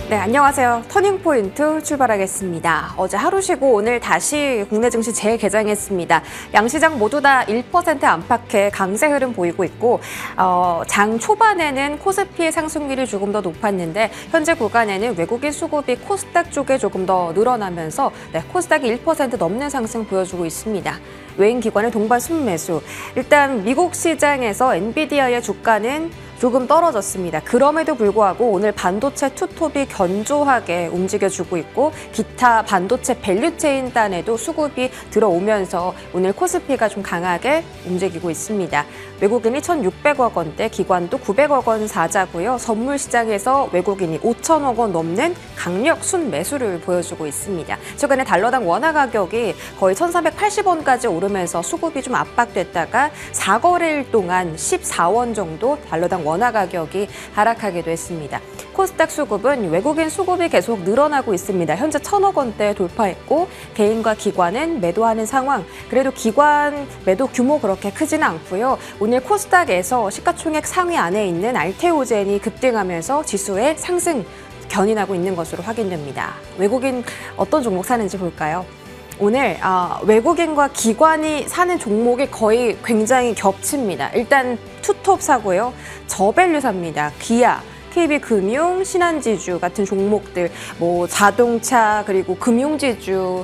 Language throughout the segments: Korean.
네, 안녕하세요. 터닝포인트 출발하겠습니다. 어제 하루 쉬고 오늘 다시 국내 증시 재개장했습니다. 양시장 모두 다 1% 안팎의 강세 흐름 보이고 있고 장 초반에는 코스피의 상승률이 조금 더 높았는데 현재 구간에는 외국인 수급이 코스닥 쪽에 조금 더 늘어나면서 코스닥이 1% 넘는 상승 보여주고 있습니다. 외인 기관의 동반 순매수. 일단 미국 시장에서 엔비디아의 주가는 조금 떨어졌습니다. 그럼에도 불구하고 오늘 반도체 투톱이 견조하게 움직여주고 있고 기타 반도체 밸류체인 단에도 수급이 들어오면서 오늘 코스피가 좀 강하게 움직이고 있습니다. 외국인이 1,600억 원대, 기관도 900억 원 사자고요. 선물 시장에서 외국인이 5천억 원 넘는 강력 순매수를 보여주고 있습니다. 최근에 달러당 원화 가격이 거의 1,380원까지 오르면서 수급이 좀 압박됐다가 4거래일 동안 14원 정도 달러당 원화 가격이 하락하기도 했습니다. 코스닥 수급은 외국인 수급이 계속 늘어나고 있습니다. 현재 1,000억 원대 돌파했고 개인과 기관은 매도하는 상황. 그래도 기관 매도 규모 그렇게 크지는 않고요. 오늘 코스닥에서 시가총액 상위 안에 있는 알테오젠이 급등하면서 지수의 상승 견인하고 있는 것으로 확인됩니다. 외국인 어떤 종목 사는지 볼까요? 오늘 외국인과 기관이 사는 종목이 거의 굉장히 겹칩니다. 일단 투톱 사고요. 저밸류 삽니다. 기아, KB금융, 신한지주 같은 종목들, 뭐 자동차 그리고 금융지주,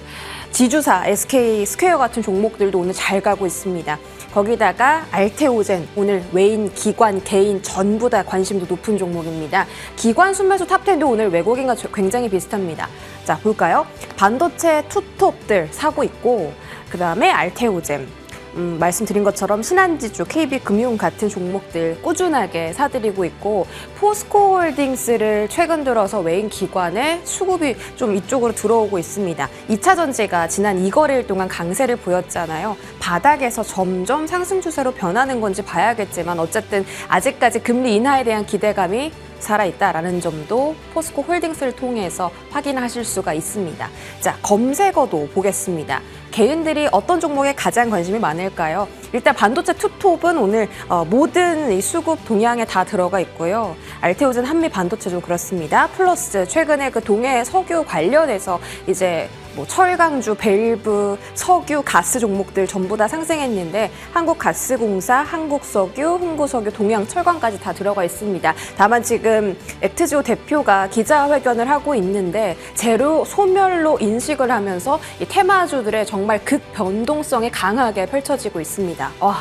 지주사, SK스퀘어 같은 종목들도 오늘 잘 가고 있습니다. 거기다가 알테오젠, 오늘 외인, 기관, 개인 전부 다 관심도 높은 종목입니다. 기관 순매수 탑10도 오늘 외국인과 굉장히 비슷합니다. 자, 볼까요? 반도체 투톱들 사고 있고 그다음에 알테오젠. 말씀드린 것처럼 신한지주, KB금융 같은 종목들 꾸준하게 사들이고 있고 포스코홀딩스를 최근 들어서 외인 기관의 수급이 좀 이쪽으로 들어오고 있습니다. 2차 전지가 지난 2거래일 동안 강세를 보였잖아요. 바닥에서 점점 상승 추세로 변하는 건지 봐야겠지만 어쨌든 아직까지 금리 인하에 대한 기대감이 살아있다라는 점도 포스코홀딩스를 통해서 확인하실 수가 있습니다. 자, 검색어도 보겠습니다. 개인들이 어떤 종목에 가장 관심이 많을까요? 일단 반도체 투톱은 오늘 모든 이 수급 동향에 다 들어가 있고요. 알테오젠 한미 반도체도 그렇습니다. 플러스 최근에 그 동해 석유 관련해서 이제 뭐 철강주, 밸브, 석유, 가스 종목들 전부 다 상승했는데 한국가스공사, 한국석유, 흥구석유, 동양철강까지 다 들어가 있습니다. 다만 지금 액트지오 대표가 기자회견을 하고 있는데 재료 소멸로 인식을 하면서 이 테마주들의 정말 극변동성이 강하게 펼쳐지고 있습니다. 와,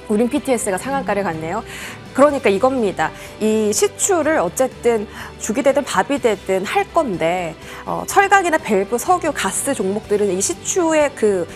우린 PTS가 상한가를 갔네요. 그러니까 이겁니다. 이 시추를 어쨌든 죽이 되든 밥이 되든 할 건데 철강이나 밸브, 석유, 가스 종목들은 이 시추의 그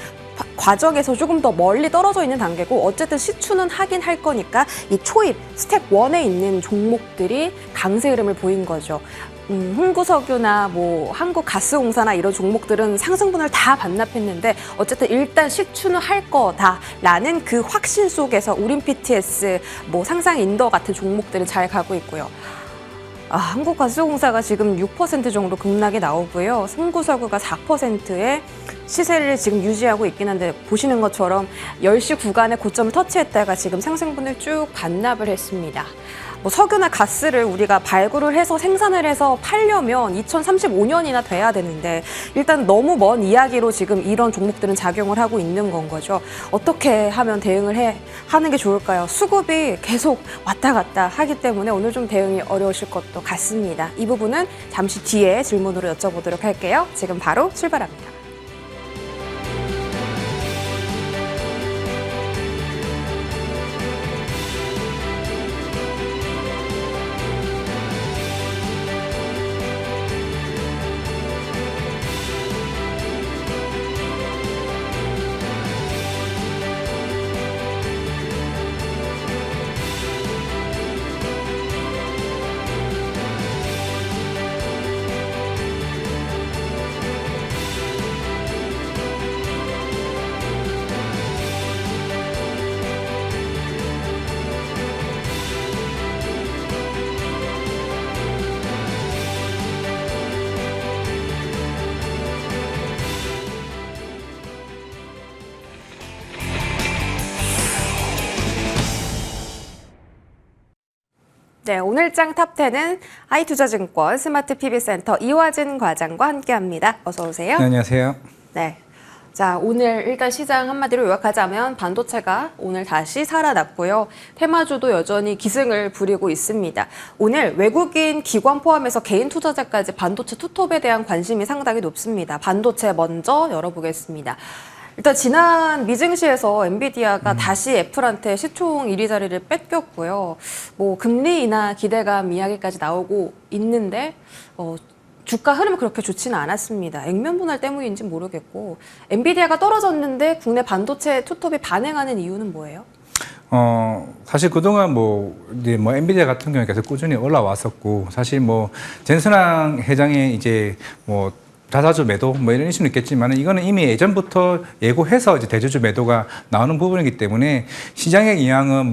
과정에서 조금 더 멀리 떨어져 있는 단계고 어쨌든 시추는 하긴 할 거니까 이 초입, 스텝 1에 있는 종목들이 강세 흐름을 보인 거죠. 흥구석유나 뭐 한국가스공사나 이런 종목들은 상승분을 다 반납했는데 어쨌든 일단 시추는 할 거다라는 그 확신 속에서 우린 PTS, 뭐 상상인더 같은 종목들은 잘 가고 있고요. 한국가스공사가 지금 6% 정도 급락이 나오고요. 흥구석유가 4%의 시세를 지금 유지하고 있긴 한데 보시는 것처럼 10시 구간에 고점을 터치했다가 지금 상승분을 쭉 반납을 했습니다. 뭐 석유나 가스를 우리가 발굴을 해서 생산을 해서 팔려면 2035년이나 돼야 되는데 일단 너무 먼 이야기로 지금 이런 종목들은 작용을 하고 있는 건 거죠. 어떻게 하면 대응을 하는 게 좋을까요? 수급이 계속 왔다 갔다 하기 때문에 오늘 좀 대응이 어려우실 것도 같습니다. 이 부분은 잠시 뒤에 질문으로 여쭤보도록 할게요. 지금 바로 출발합니다. 네, 오늘장 탑10은 하이투자증권 스마트 PB센터 이화진 과장과 함께합니다. 어서 오세요. 네, 안녕하세요. 네. 자, 오늘 일단 시장 한마디로 요약하자면 반도체가 오늘 다시 살아났고요. 테마주도 여전히 기승을 부리고 있습니다. 오늘 외국인 기관 포함해서 개인 투자자까지 반도체 투톱에 대한 관심이 상당히 높습니다. 반도체 먼저 열어보겠습니다. 일단 지난 미증시에서 엔비디아가 다시 애플한테 시총 1위 자리를 뺏겼고요. 뭐 금리 인하 기대감 이야기까지 나오고 있는데 주가 흐름은 그렇게 좋지는 않았습니다. 액면 분할 때문인지 모르겠고 엔비디아가 떨어졌는데 국내 반도체 투톱이 반응하는 이유는 뭐예요? 사실 그동안 이제 엔비디아 같은 경우에 계속 꾸준히 올라왔었고, 사실 젠슨왕 회장의 이제 다자주 매도 이런 이슈는 있겠지만 이거는 이미 예전부터 예고해서 이제 대주주 매도가 나오는 부분이기 때문에 시장의 영향은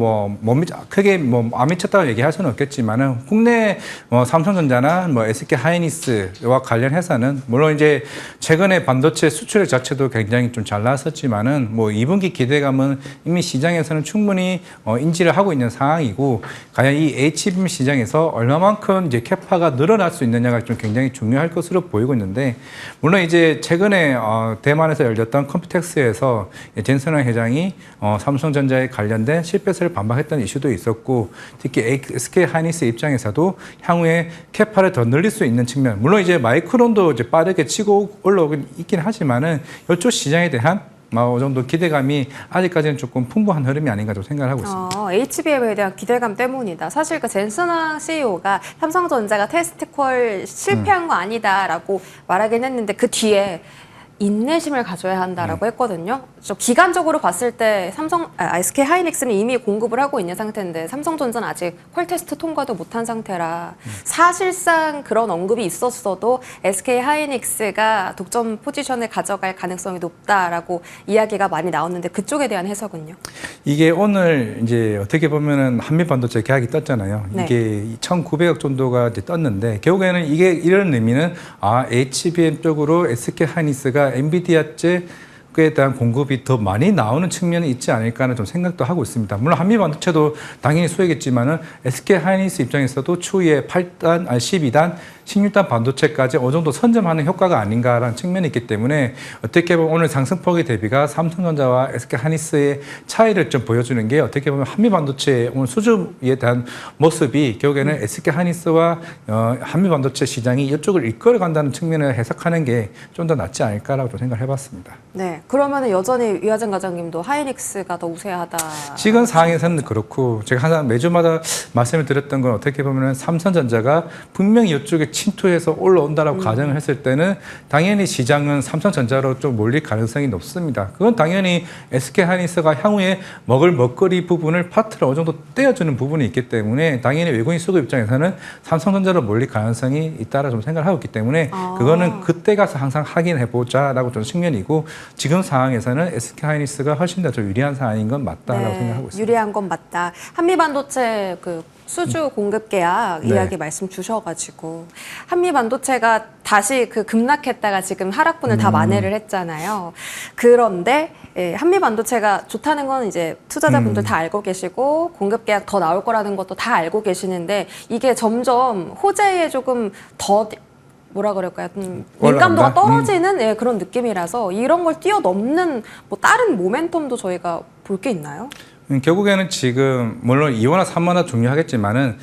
크게 안 미쳤다고 얘기할 수는 없겠지만은 국내 삼성전자나 SK 하이닉스와 관련해서는 물론 이제 최근에 반도체 수출 자체도 굉장히 좀 잘 나왔었지만은 2분기 기대감은 이미 시장에서는 충분히 인지를 하고 있는 상황이고, 과연 이 HBM 시장에서 얼마만큼 이제 캐파가 늘어날 수 있느냐가 좀 굉장히 중요할 것으로 보이고 있는데, 물론 이제 최근에 대만에서 열렸던 컴퓨텍스에서 젠슨왕 회장이 삼성전자에 관련된 실패세를 반박했던 이슈도 있었고, 특히 SK 하이닉스 입장에서도 향후에 캐파를 더 늘릴 수 있는 측면, 물론 이제 마이크론도 이제 빠르게 치고 올라오긴 있긴 하지만은 이쪽 시장에 대한 어느 정도 기대감이 아직까지는 조금 풍부한 흐름이 아닌가 좀 생각을 하고 있습니다. HBM에 대한 기대감 때문이다. 사실 그 젠슨왕 CEO가 삼성전자가 테스트 콜 실패한 거 아니다라고 말하긴 했는데 그 뒤에 인내심을 가져야 한다라고 했거든요. 기간적으로 봤을 때 SK 하이닉스는 이미 공급을 하고 있는 상태인데 삼성전자는 아직 콜 테스트 통과도 못한 상태라 사실상 그런 언급이 있었어도 SK 하이닉스가 독점 포지션을 가져갈 가능성이 높다라고 이야기가 많이 나왔는데 그쪽에 대한 해석은요? 이게 오늘 이제 어떻게 보면은 한미반도체 계약이 떴잖아요. 네. 이게 1,900억 정도가 이제 떴는데 결국에는 이게 이런 의미는 HBM 쪽으로 SK 하이닉스가 엔비디아째 에 대한 공급이 더 많이 나오는 측면이 있지 않을까 하는 좀 생각도 하고 있습니다. 물론 한미반도체도 당연히 수혜겠지만은 SK 하이닉스 입장에서도 추후에 8단, 12단, 16단 반도체까지 어느 정도 선점하는 효과가 아닌가라는 측면이 있기 때문에 어떻게 보면 오늘 상승폭의 대비가 삼성전자와 SK 하이닉스의 차이를 좀 보여주는 게 어떻게 보면 한미반도체의 오늘 수주에 대한 모습이 결국에는 SK 하이닉스와 한미반도체 시장이 이쪽을 이끌어 간다는 측면을 해석하는 게 좀 더 낫지 않을까라고 좀 생각을 해봤습니다. 네, 그러면 여전히 이화정 과장님도 하이닉스가 더 우세하다. 지금 상황에서는 그렇고 제가 항상 매주마다 말씀을 드렸던 건 어떻게 보면 삼성전자가 분명히 이쪽에 침투해서 올라온다라고 가정을 했을 때는 당연히 시장은 삼성전자로 좀 몰릴 가능성이 높습니다. 그건 당연히 SK 하이닉스가 향후에 먹을 먹거리 부분을 파트를 어느 정도 떼어주는 부분이 있기 때문에 당연히 외국인 수급 입장에서는 삼성전자로 몰릴 가능성이 있다라 좀 생각을 하고 있기 때문에 그거는 그때 가서 항상 확인해보자라고 좀 측면이고, 지금 상황에서는 SK 하이닉스가 훨씬 더 좀 유리한 상황인 건 맞다라고 생각하고 있습니다. 유리한 건 맞다. 한미반도체 수주 공급 계약 네. 이야기 말씀 주셔가지고 한미반도체가 다시 급락했다가 지금 하락분을 다 만회를 했잖아요. 그런데 한미반도체가 좋다는 건 이제 투자자분들 다 알고 계시고 공급 계약 더 나올 거라는 것도 다 알고 계시는데 이게 점점 호재에 조금 더 뭐라 그럴까요? 민감도가 떨어지는 그런 느낌이라서 이런 걸 뛰어넘는 다른 모멘텀도 저희가 볼 게 있나요? 결국에는 지금 물론 2원화, 3원화 중요하겠지만은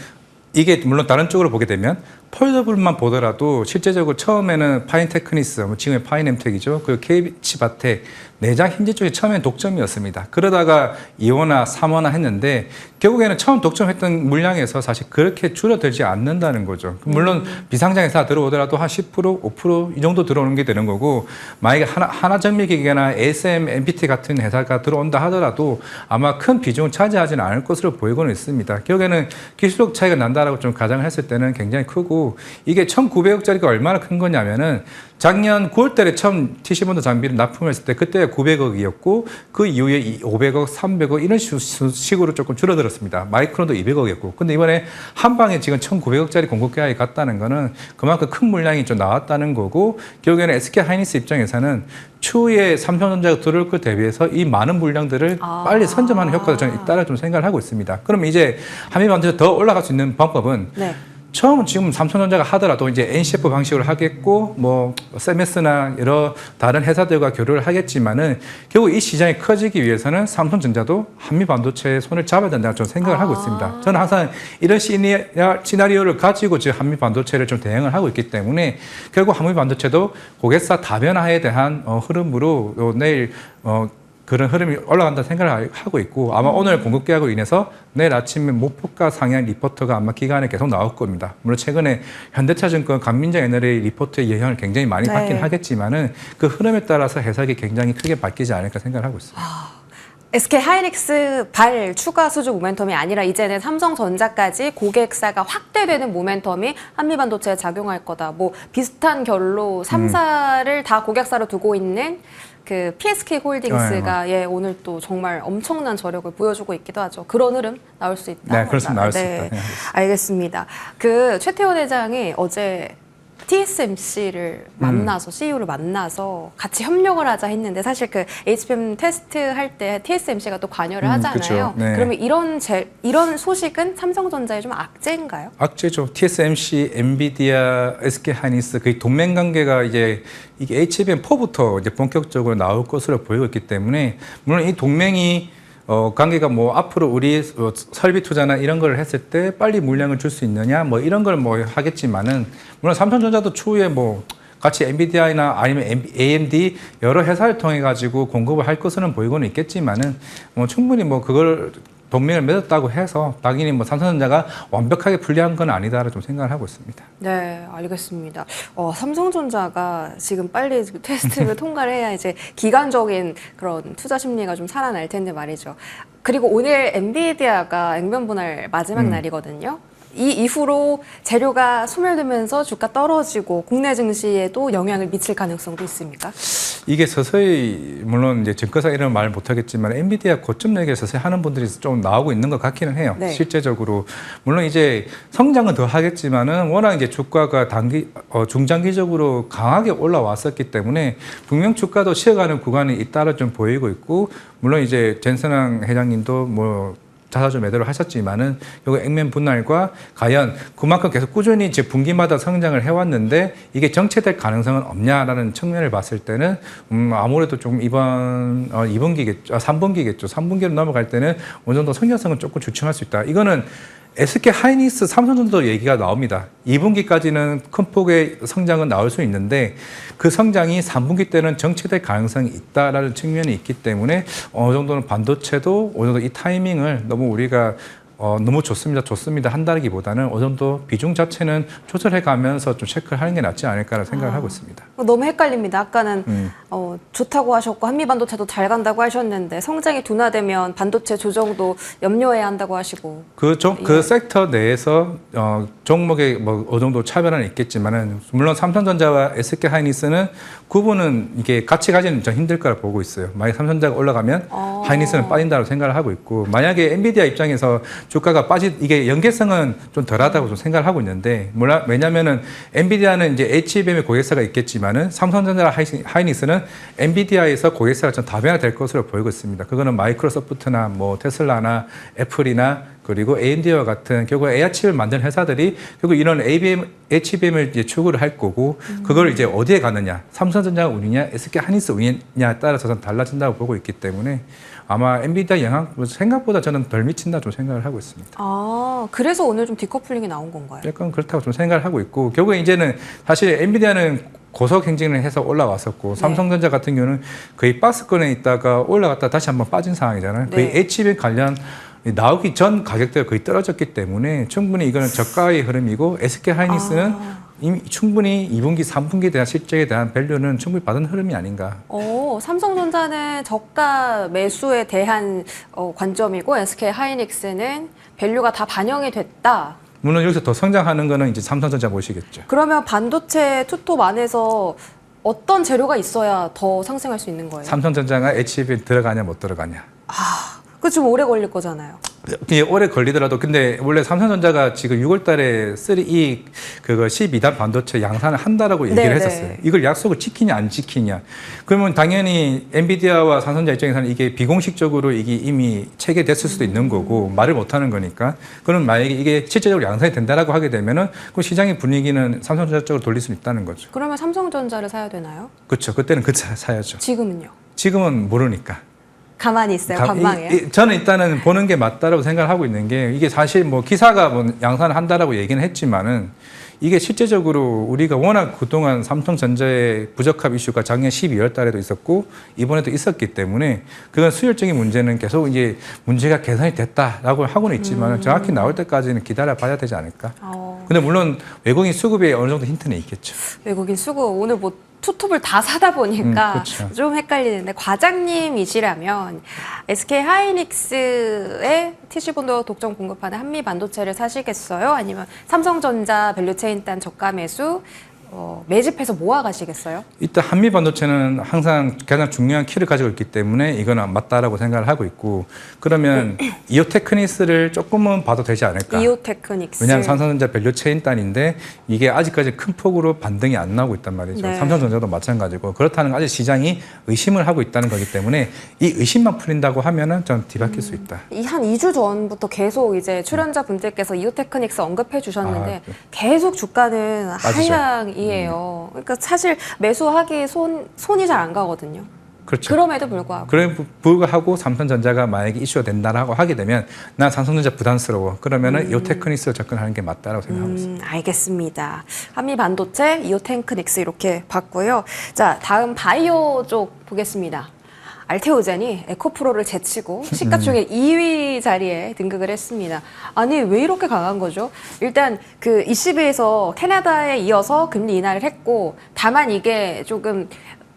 이게 물론 다른 쪽으로 보게 되면 폴더블만 보더라도 실제적으로 처음에는 파인테크니스, 지금의 파인엠텍이죠. 그리고 KB치바텍, 내장 힌지 쪽이 처음엔 독점이었습니다. 그러다가 2원화, 3원화 했는데 결국에는 처음 독점했던 물량에서 사실 그렇게 줄어들지 않는다는 거죠. 물론 비상장에서 들어오더라도 한 10%, 5% 이 정도 들어오는 게 되는 거고, 만약에 하나정밀기계나 ASM, MPT 같은 회사가 들어온다 하더라도 아마 큰 비중을 차지하지는 않을 것으로 보이고는 있습니다. 결국에는 기술력 차이가 난다라고 좀 가정을 했을 때는 굉장히 크고, 있고 이게 1,900억짜리가 얼마나 큰 거냐면은 작년 9월 달에 처음 TC본드 장비를 납품했을 때 그때 900억이었고 그 이후에 500억, 300억 이런 식으로 조금 줄어들었습니다. 마이크론도 200억이었고. 근데 이번에 한 방에 지금 1,900억짜리 공급 계약이 갔다는 거는 그만큼 큰 물량이 좀 나왔다는 거고 결국에는 SK 하이닉스 입장에서는 추후에 삼성전자가 들어올 것 대비해서 이 많은 물량들을 빨리 선점하는 효과도 저는 있다고 좀 생각을 하고 있습니다. 그러면 이제 한미반도체 더 올라갈 수 있는 방법은 네. 처음 지금 삼성전자가 하더라도 이제 NCF 방식으로 하겠고 뭐 SMS나 여러 다른 회사들과 교류를 하겠지만은 결국 이 시장이 커지기 위해서는 삼성전자도 한미 반도체에 손을 잡아야 된다고 저는 생각을 하고 있습니다. 저는 항상 이런 시나리오를 가지고 지금 한미 반도체를 좀 대응을 하고 있기 때문에 결국 한미 반도체도 고객사 다변화에 대한 흐름으로 내일 그런 흐름이 올라간다는 생각을 하고 있고 아마 오늘 공급 계약으로 인해서 내일 아침에 목표가 상향 리포트가 아마 기간에 계속 나올 겁니다. 물론 최근에 현대차증권, 감민자에너지 리포트의 영향을 굉장히 많이 받긴 하겠지만은 그 흐름에 따라서 해석이 굉장히 크게 바뀌지 않을까 생각을 하고 있습니다. SK 하이닉스 발 추가 수주 모멘텀이 아니라 이제는 삼성전자까지 고객사가 확대되는 모멘텀이 한미반도체에 작용할 거다. 뭐 비슷한 결로 3사를 다 고객사로 두고 있는 그 PSK 홀딩스가 오늘 또 정말 엄청난 저력을 보여주고 있기도 하죠. 그런 흐름 나올 수 있다. 네, 그렇습니다. 나올 수 있다. 알겠습니다. 그 최태원 회장이 어제 TSMC를 만나서 CEO를 만나서 같이 협력을 하자 했는데 사실 그 HBM 테스트 할 때 TSMC가 또 관여를 하잖아요. 그렇죠. 네. 그러면 이런 소식은 삼성전자에 좀 악재인가요? 악재죠. TSMC, 엔비디아, SK 하이닉스 그 동맹 관계가 이제 이게 HBM4부터 이제 본격적으로 나올 것으로 보이고 있기 때문에 물론 이 동맹이 관계가 뭐 앞으로 우리 설비 투자나 이런 걸 했을 때 빨리 물량을 줄 수 있느냐 뭐 이런 걸 뭐 하겠지만은 물론 삼성전자도 추후에 뭐 같이 엔비디아나 아니면 AMD 여러 회사를 통해 가지고 공급을 할 것으로는 보이고는 있겠지만은 뭐 충분히 뭐 그걸 동맹을 맺었다고 해서 당연히 뭐 삼성전자가 완벽하게 불리한 건 아니다라고 좀 생각을 하고 있습니다. 네, 알겠습니다. 삼성전자가 지금 빨리 테스트를 통과를 해야 이제 기간적인 그런 투자 심리가 좀 살아날 텐데 말이죠. 그리고 오늘 엔비디아가 액면 분할 마지막 날이거든요. 이 이후로 재료가 소멸되면서 주가 떨어지고 국내 증시에도 영향을 미칠 가능성도 있습니까? 이게 서서히 물론 이제 증권사 이름 말 못하겠지만 엔비디아 고점 얘기를 서서히 하는 분들이 좀 나오고 있는 것 같기는 해요. 네. 실제적으로 물론 이제 성장은 더 하겠지만은 워낙 이제 주가가 중장기적으로 강하게 올라왔었기 때문에 분명 주가도 쉬어가는 구간이 잇따라 좀 보이고 있고 물론 이제 젠슨왕 회장님도 뭐 자사주 매도를 하셨지만은 요거 액면 분할과 과연 그만큼 계속 꾸준히 이제 분기마다 성장을 해왔는데 이게 정체될 가능성은 없냐라는 측면을 봤을 때는 아무래도 좀 이번 2분기겠죠, 3분기겠죠. 3분기로 넘어갈 때는 어느 정도 성장성은 조금 주춤할 수 있다. 이거는 SK 하이닉스, 삼성전자도 얘기가 나옵니다. 2분기까지는 큰 폭의 성장은 나올 수 있는데 그 성장이 3분기 때는 정체될 가능성이 있다라는 측면이 있기 때문에 어느 정도는 반도체도 어느 정도 이 타이밍을 너무 우리가 너무 좋습니다 한다기보다는 어느 정도 비중 자체는 조절해 가면서 좀 체크를 하는 게 낫지 않을까라는 생각을 하고 있습니다. 너무 헷갈립니다. 아까는 좋다고 하셨고 한미반도체도 잘 간다고 하셨는데 성장이 둔화되면 반도체 조정도 염려해야 한다고 하시고 그 섹터 내에서 종목에 뭐 어느 정도 차별화는 있겠지만은 물론 삼성전자와 SK 하이닉스는 구분은 이게 같이 가지는 좀 힘들 거라 보고 있어요. 만약 삼성전자가 올라가면 하이닉스는 빠진다고 생각을 하고 있고 만약에 엔비디아 입장에서 주가가 이게 연계성은 좀 덜하다고 좀 생각을 하고 있는데 왜냐면은 엔비디아는 이제 HBM의 고객사가 있겠지만은 삼성전자와 하이닉스는 엔비디아에서 고객사가 좀 다변화될 것으로 보이고 있습니다. 그거는 마이크로소프트나 뭐 테슬라나 애플이나 그리고 AMD와 같은 결국 AI 칩을 만드는 회사들이 결국 이런 HBM을 이제 추구를 할 거고 그걸 이제 어디에 가느냐 삼성전자가 운이냐 SK 하이닉스 운이냐에 따라서 좀 달라진다고 보고 있기 때문에 아마 엔비디아 영향 생각보다 저는 덜 미친다 좀 생각을 하고 있습니다. 그래서 오늘 좀 디커플링이 나온 건가요? 약간 그렇다고 좀 생각을 하고 있고 결국에 이제는 사실 엔비디아는 고속 행진을 해서 올라왔었고 삼성전자 같은 경우는 거의 박스권에 있다가 올라갔다 다시 한번 빠진 상황이잖아요. 거의 HBM 관련 나오기 전 가격대가 거의 떨어졌기 때문에 충분히 이거는 저가의 흐름이고 SK 하이닉스는 이미 충분히 2분기, 3분기에 대한 실적에 대한 밸류는 충분히 받은 흐름이 아닌가. 삼성전자는 저가 매수에 대한 관점이고 SK 하이닉스는 밸류가 다 반영이 됐다. 물론 여기서 더 성장하는 거는 이제 삼성전자 보시겠죠. 그러면 반도체 투톱 안에서 어떤 재료가 있어야 더 상승할 수 있는 거예요? 삼성전자가 HBM 들어가냐 못 들어가냐. 그거 좀 오래 걸릴 거잖아요. 이게 오래 걸리더라도 근데 원래 삼성전자가 지금 6월달에 3E 그거 12단 반도체 양산을 한다라고 얘기를 네네. 했었어요. 이걸 약속을 지키냐 안 지키냐. 그러면 당연히 엔비디아와 삼성전자 입장에서는 이게 비공식적으로 이게 이미 체계됐을 수도 있는 거고 말을 못 하는 거니까. 그럼 만약에 이게 실제적으로 양산이 된다라고 하게 되면은 그 시장의 분위기는 삼성전자 쪽으로 돌릴 수 있다는 거죠. 그러면 삼성전자를 사야 되나요? 그렇죠. 그때는 그 차 사야죠. 지금은요? 지금은 모르니까. 가만히 있어요. 관망해요. 저는 일단은 보는 게 맞다라고 생각을 하고 있는 게 이게 사실 뭐 기사가 뭐 양산을 한다라고 얘기는 했지만은 이게 실제적으로 우리가 워낙 그동안 삼성전자의 부적합 이슈가 작년 12월 달에도 있었고 이번에도 있었기 때문에 그건 수율적인 문제는 계속 이제 문제가 개선이 됐다라고 하고는 있지만 정확히 나올 때까지는 기다려 봐야 되지 않을까. 근데 물론 외국인 수급에 어느 정도 힌트는 있겠죠. 외국인 수급 오늘 뭐 투톱을 다 사다 보니까 그렇죠. 좀 헷갈리는데 과장님이시라면 SK 하이닉스의 TC본도 독점 공급하는 한미 반도체를 사시겠어요? 아니면 삼성전자 밸류체인 단 저가 매수 매집해서 모아 가시겠어요? 일단 한미 반도체는 항상 가장 중요한 키를 가지고 있기 때문에 이거는 맞다라고 생각을 하고 있고 그러면 이오테크닉스를 조금은 봐도 되지 않을까? 이오테크닉스. 왜냐하면 삼성전자 밸류 체인 단인데 이게 아직까지 큰 폭으로 반등이 안 나오고 있단 말이죠. 네. 삼성전자도 마찬가지고 그렇다는 건 아직 시장이 의심을 하고 있다는 거기 때문에 이 의심만 풀린다고 하면은 좀 뒤바뀔 수 있다. 한 2주 전부터 계속 이제 출연자 분들께서 이오테크닉스 언급해 주셨는데 아, 계속 주가는 빠지죠. 하향이에요. 그러니까 사실 매수하기 손이 잘 안 가거든요. 그렇죠. 그럼에도 불구하고. 그래 불구하고 삼성전자가 만약에 이슈가 된다라고 하게 되면 난 삼성전자 부담스러워. 그러면은 이오테크닉스로 접근하는 게 맞다라고 생각하고 있습니다. 알겠습니다. 한미 반도체, 이오테크닉스 이렇게 봤고요. 자, 다음 바이오 쪽 보겠습니다. 알테오젠이 에코프로를 제치고 시가총액 2위 자리에 등극을 했습니다. 아니 왜 이렇게 강한 거죠? 일단 그 ECB에서 캐나다에 이어서 금리 인하를 했고 다만 이게 조금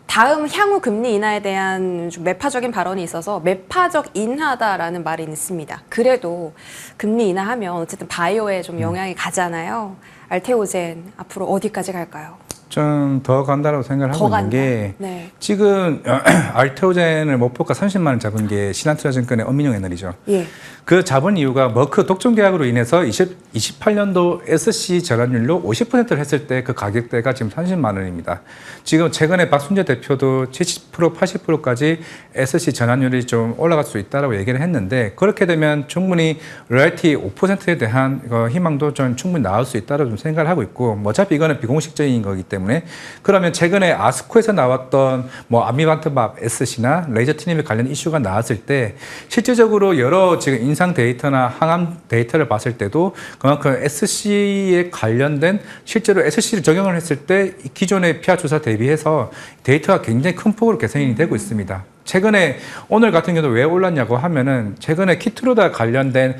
다음 향후 금리 인하에 대한 좀 매파적인 발언이 있어서 매파적 인하다라는 말이 있습니다. 그래도 금리 인하하면 어쨌든 바이오에 좀 영향이 가잖아요. 알테오젠 앞으로 어디까지 갈까요? 좀 더 간다라고 생각을 더 하고 있는 간다. 게 네. 지금 알테오젠을 목표가 30만 원 잡은 게 신한투자증권의 엄민용 애널이죠. 예. 그 잡은 이유가 머크 독점 계약으로 인해서 28년도 SC 전환율로 50%를 했을 때 그 가격대가 지금 30만 원입니다. 지금 최근에 박순재 대표도 70% 80%까지 SC 전환율이 좀 올라갈 수 있다라고 얘기를 했는데 그렇게 되면 충분히 로열티 5%에 대한 희망도 좀 충분히 나올 수 있다고 좀 생각을 하고 있고 뭐 어차피 이거는 비공식적인 거기 때문에 그러면 최근에 아스코에서 나왔던 뭐 아미반트밥 SC나 레이저 트림에 관련 이슈가 나왔을 때 실질적으로 여러 지금 인상 데이터나 항암 데이터를 봤을 때도 그만큼 SC에 관련된 실제로 SC를 적용을 했을 때 기존의 피하 주사 대비해서 데이터가 굉장히 큰 폭으로 개선이 되고 있습니다. 최근에 오늘 같은 경우도 왜 올랐냐고 하면은 최근에 키트루다 관련된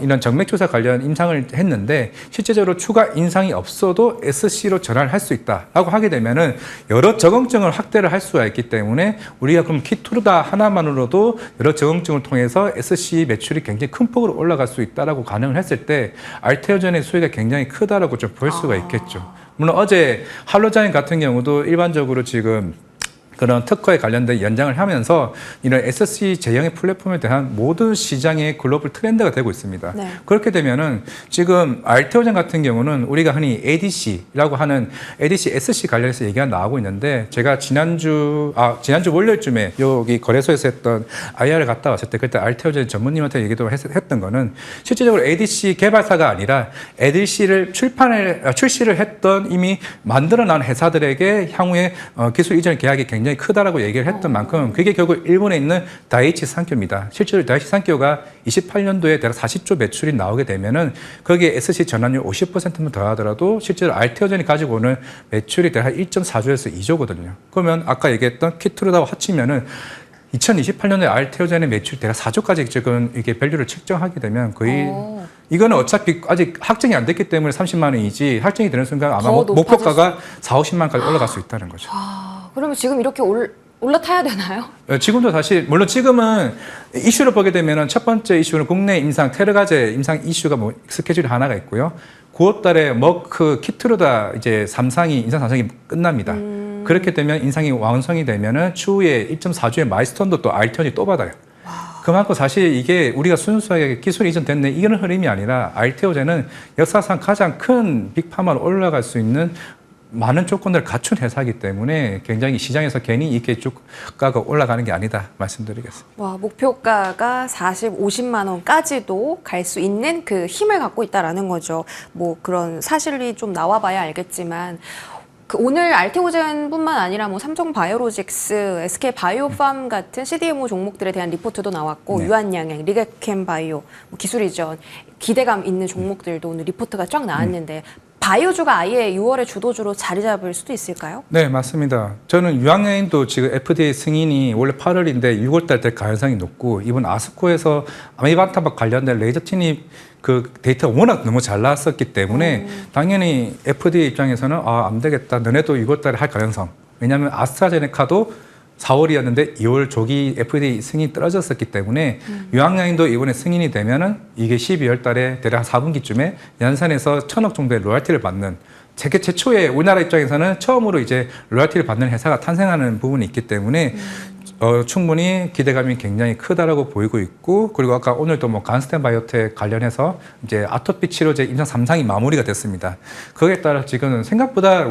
이런 정맥조사 관련 임상을 했는데 실제적으로 추가 인상이 없어도 SC로 전환을 할 수 있다라고 하게 되면은 여러 적응증을 확대를 할 수가 있기 때문에 우리가 그럼 키트루다 하나만으로도 여러 적응증을 통해서 SC 매출이 굉장히 큰 폭으로 올라갈 수 있다라고 가능을 했을 때 알테오젠의 수혜가 굉장히 크다라고 좀 볼 수가 있겠죠. 물론 어제 할로자인 같은 경우도 일반적으로 지금 그런 특허에 관련된 연장을 하면서 이런 SC 제형의 플랫폼에 대한 모든 시장의 글로벌 트렌드가 되고 있습니다. 네. 그렇게 되면은 지금 알테오젠 같은 경우는 우리가 흔히 ADC라고 하는 ADC SC 관련해서 얘기가 나오고 있는데 제가 지난주 월요일쯤에 여기 거래소에서 했던 IR을 갔다 왔을 때 그때 알테오젠 전문님한테 얘기도 했던 거는 실질적으로 ADC 개발사가 아니라 ADC를 출시를 했던 이미 만들어 난 회사들에게 향후에 기술 이전 계약이 굉장히 크다라고 얘기를 했던 만큼 그게 결국 일본에 있는 다이치 산케입니다. 실제로 다이치 산케가 28년도에 대략 40조 매출이 나오게 되면은 거기에 SC 전환율 50%만 더하더라도 실제로 알테오젠이 가지고 오는 매출이 대략 1.4조에서 2조거든요. 그러면 아까 얘기했던 키트루다와 합치면은 2028년에 알테오젠의 매출 대략 4조까지 지금 이게 밸류를 측정하게 되면 거의 이거는 어차피 아직 확정이 안 됐기 때문에 30만 원이지 확정이 되는 순간 아마 목표가가 4, 50만 원까지 올라갈 수 있다는 거죠. 그러면 지금 이렇게 올라타야 되나요? 지금도 사실 물론 지금은 이슈를 보게 되면은 첫 번째 이슈는 국내 임상 테르가제 임상 이슈가 뭐 스케줄이 하나가 있고요. 9월달에 머크 키트로다 이제 임상 3상이 끝납니다. 그렇게 되면 인상이 완성이 되면은 추후에 1.4주의 마일스톤도 또 알테온이 또 받아요. 그만큼 사실 이게 우리가 순수하게 기술 이전됐네 이런 흐름이 아니라 알테오제는 역사상 가장 큰 빅파마로 올라갈 수 있는 많은 조건들을 갖춘 회사이기 때문에 굉장히 시장에서 괜히 이렇게 주가가 올라가는 게 아니다 말씀드리겠습니다. 와, 목표가가 50만 원까지도 갈 수 있는 그 힘을 갖고 있다라는 거죠. 뭐 그런 사실이 좀 나와봐야 알겠지만 그 오늘 알테오젠뿐만 아니라 뭐 삼성 바이오로직스, SK 바이오팜 같은 CDMO 종목들에 대한 리포트도 나왔고 네. 유한양행, 리게캠 바이오, 뭐 기술 이전 기대감 있는 종목들도 오늘 리포트가 쫙 나왔는데. 바이오주가 아예 6월에 주도주로 자리 잡을 수도 있을까요? 네, 맞습니다. 저는 유황여인도 지금 FDA 승인이 원래 8월인데 6월달 될 가능성이 높고 이번 아스코에서 아미반타박 관련된 레이저 티닙 그 데이터가 워낙 너무 잘 나왔었기 때문에 당연히 FDA 입장에서는 안 되겠다. 너네도 6월달에 할 가능성. 왜냐하면 아스트라제네카도 4월이었는데 2월 조기 FDA 승인이 떨어졌었기 때문에 유황양인도 이번에 승인이 되면은 이게 12월 달에 대략 4분기쯤에 연산에서 1,000억 정도의 로열티를 받는 세계 최초의 우리나라 입장에서는 처음으로 이제 로열티를 받는 회사가 탄생하는 부분이 있기 때문에 충분히 기대감이 굉장히 크다라고 보이고 있고 그리고 아까 오늘도 뭐 간스텐 바이오텍 관련해서 이제 아토피 치료제 임상 3상이 마무리가 됐습니다. 거기에 따라 지금은 생각보다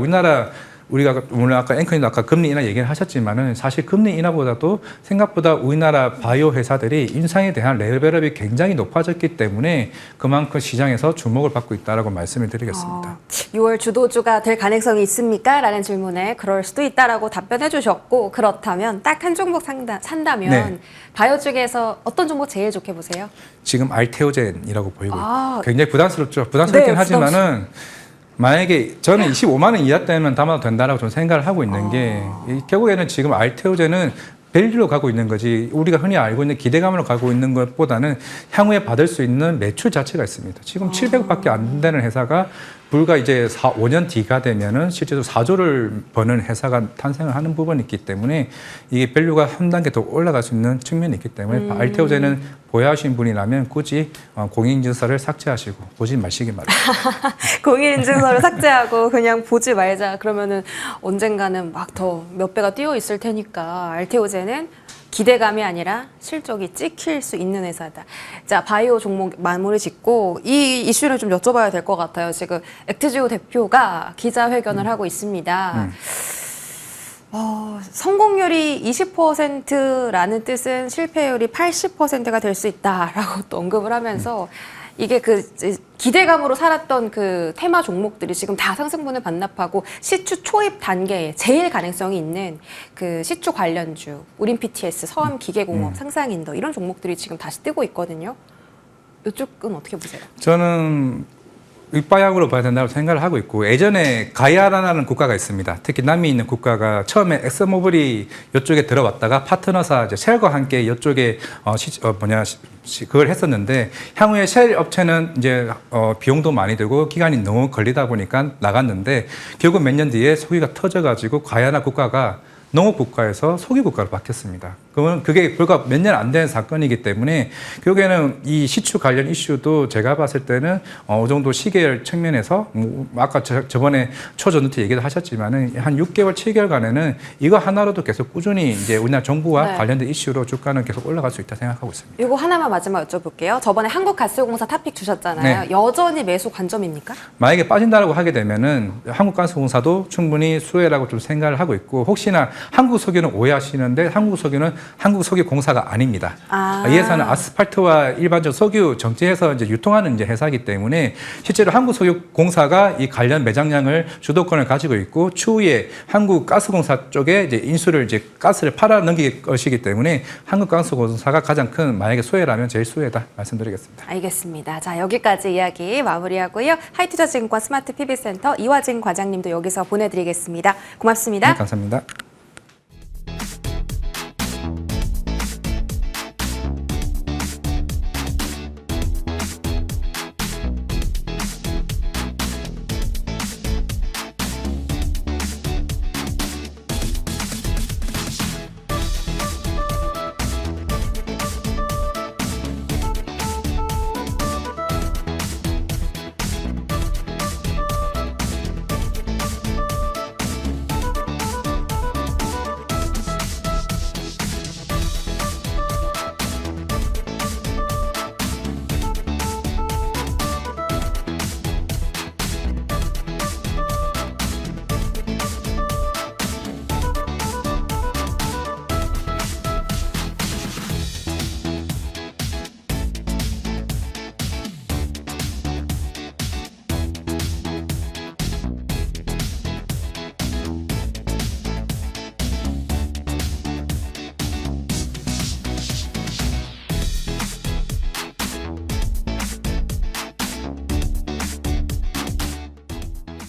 우리가 오늘 아까 앵커님도 아까 금리 인하 얘기를 하셨지만은 사실 금리 인하보다도 생각보다 우리나라 바이오 회사들이 인상에 대한 레벨업이 굉장히 높아졌기 때문에 그만큼 시장에서 주목을 받고 있다라고 말씀을 드리겠습니다. 6월 주도주가 될 가능성이 있습니까? 라는 질문에 그럴 수도 있다라고 답변해 주셨고 그렇다면 딱 한 종목 산다면 네. 바이오 쪽에서 어떤 종목 제일 좋게 보세요? 지금 알테오젠이라고 보이고 있고 굉장히 부담스럽죠. 부담스럽긴 네, 하지만은 만약에 저는 25만 원 이하 때면 담아도 된다라고 저는 생각을 하고 있는 게 결국에는 지금 알테오제는 밸류로 가고 있는 거지 우리가 흔히 알고 있는 기대감으로 가고 있는 것보다는 향후에 받을 수 있는 매출 자체가 있습니다. 지금 700억밖에 안 되는 회사가 불과 이제 5년 뒤가 되면은 실제로 4조를 버는 회사가 탄생을 하는 부분이 있기 때문에 이게 밸류가 한 단계 더 올라갈 수 있는 측면이 있기 때문에 알테오제는 보유하신 분이라면 굳이 공인인증서를 삭제하시고 보지 마시기 바랍니다. 공인인증서를 삭제하고 그냥 보지 말자. 그러면은 언젠가는 막 더 몇 배가 뛰어 있을 테니까 알테오제는 기대감이 아니라 실적이 찍힐 수 있는 회사다. 자, 바이오 종목 마무리 짓고 이 이슈를 좀 여쭤봐야 될 것 같아요. 지금 액트지오 대표가 기자회견을 하고 있습니다. 성공률이 20%라는 뜻은 실패율이 80%가 될 수 있다라고 또 언급을 하면서 이게 그 기대감으로 살았던 그 테마 종목들이 지금 다 상승분을 반납하고 시추 초입 단계에 제일 가능성이 있는 그 시추 관련주, 우린 PTS, 서암 기계공업, 상상인더 이런 종목들이 지금 다시 뜨고 있거든요. 이쪽은 어떻게 보세요? 저는 윗방향으로 봐야 된다고 생각을 하고 있고 예전에 가이아라는 국가가 있습니다. 특히 남미 있는 국가가 처음에 엑스모빌이 이쪽에 들어왔다가 파트너사 이제 쉘과 함께 이쪽에 그걸 했었는데 향후에 쉘 업체는 이제 비용도 많이 들고 기간이 너무 걸리다 보니까 나갔는데 결국 몇 년 뒤에 소기가 터져가지고 가이아나 국가가 농업 국가에서 소기 국가로 바뀌었습니다. 그러면 그게 불과 몇 년 안 된 사건이기 때문에 결국에는 이 시추 관련 이슈도 제가 봤을 때는 어느 정도 시계열 측면에서 아까 저번에 초전노트 얘기도 하셨지만은 한 6개월, 7개월간에는 이거 하나로도 계속 꾸준히 이제 우리나라 정부와 관련된 이슈로 주가는 계속 올라갈 수 있다 생각하고 있습니다. 이거 하나만 마지막 여쭤볼게요. 저번에 한국가스공사 타픽 주셨잖아요. 네. 여전히 매수 관점입니까? 만약에 빠진다라고 하게 되면은 한국가스공사도 충분히 수혜라고 좀 생각을 하고 있고 혹시나 한국석유는 오해하시는데 한국석유는 한국석유공사가 아닙니다. 이 회사는 아스팔트와 일반적 석유 정제해서 이제 유통하는 이제 회사이기 때문에 실제로 한국석유공사가 이 관련 매장량을 주도권을 가지고 있고 추후에 한국가스공사 쪽에 이제 인수를 이제 가스를 팔아 넘길 것이기 때문에 한국가스공사가 가장 큰 만약에 수혜라면 제일 수혜다 말씀드리겠습니다. 알겠습니다. 자, 여기까지 이야기 마무리하고요. 하이투자증권 스마트 PB센터 이화진 과장님도 여기서 보내드리겠습니다. 고맙습니다. 네, 감사합니다.